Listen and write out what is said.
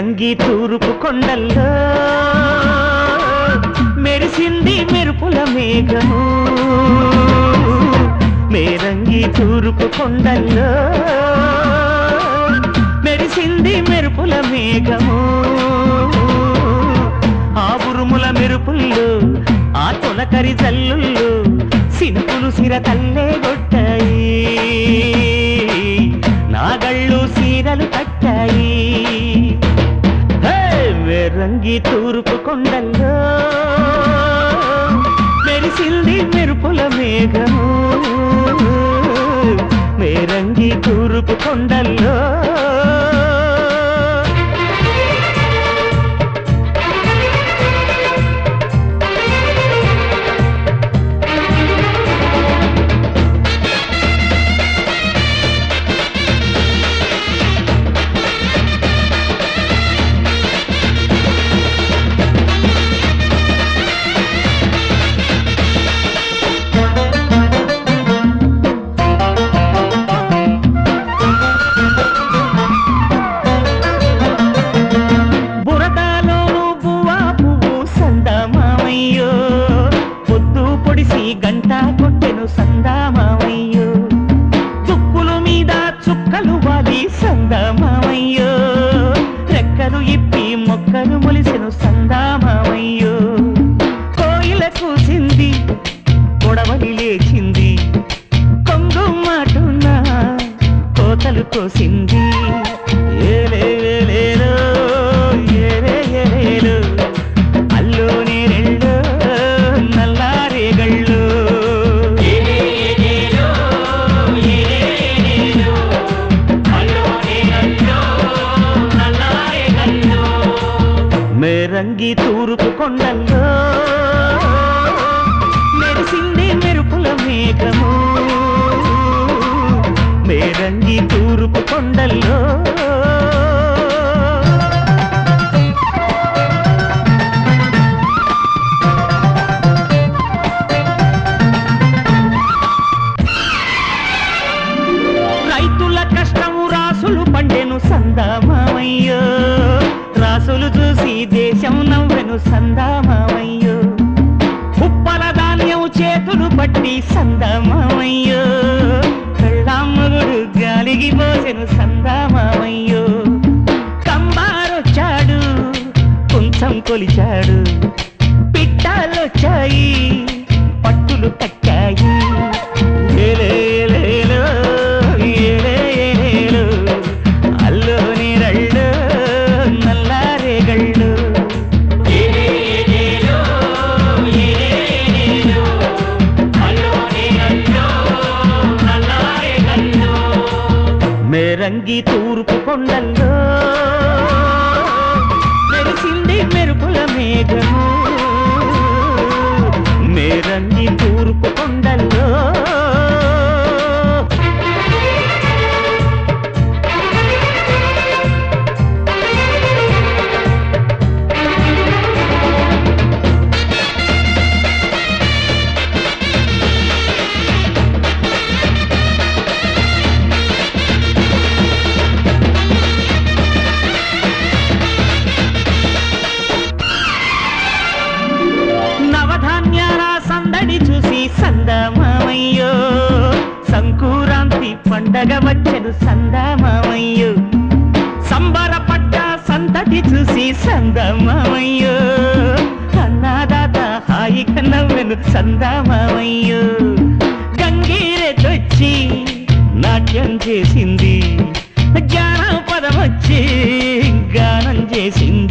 మేరంగి తూర్పు కొండల్లో మెరిసింది మెరుపుల మేఘము మేరంగి తూర్పు కొండల్లో మెరిసింది మెరుపుల మేఘము ఆ ఉరుముల మెరుపుల్లో ఆ తొలకరి జల్లుల్లో సినుకులు సిర తల్లే కొట్టాయి నాగళ్ళు సీరలు కట్టాయి మేరంగి తూర్పు కొండల్లో మెరిసింది మెరుపుల మేఘము మేరంగి తూర్పు కొండల్లో గంట కొట్టెను సందామావయ్యో దుక్కులు మీద చుక్కలు వాలి సందామావయ్యో రెక్కలు ఇప్పి మొక్కలు మొలిసెను సందామావయ్యో కోయిల కూసింది కొడవలి లేచింది కొంగు మాటున్న కోతలు కోసింది ఏలేలేలో ఏలే ఏలేలో అల్లోనే రెళ్ళో మేరంగి తూర్పు కొండల్లో మెరిసింది మెరుపుల మేఘము మేరంగి తూర్పు కొండల్లో రైతుల కష్టము రాసులు పండెను సందామావయ్యో రాసులు చూసి దేశం నవ్వెను సందామావయ్యో ఉప్పల ధాన్యం చేతులు పట్టి సందామావయ్యో కళ్ళమ్మగుడు గాలికి పోసెను సందామావయ్యో కంబారొచ్చాడు కొంచెం కొలిచాడు పిట్టాలొచ్చాయి పట్టులు కట్టాయి ఏలేలేలో ఏలేలేలో అల్లోని రళ్ళు మేరంగి తూర్పు కొండల్లో మెరిసింది మెరుపుల మేఘము మేరంగి తూర్పు కొండల్లో చూసి సందామావయ్యో సంకురాంతి పండగ వచ్చెను సందామావయ్యో సంబరపడ్డ సంతతి చూసి సందామావయ్యో అన్నదాత హాయిగా నవ్వెను సందామావయ్యో గంగీరెతొచ్చి నాట్యం చేసింది జానపదం వచ్చి గానం చేసింది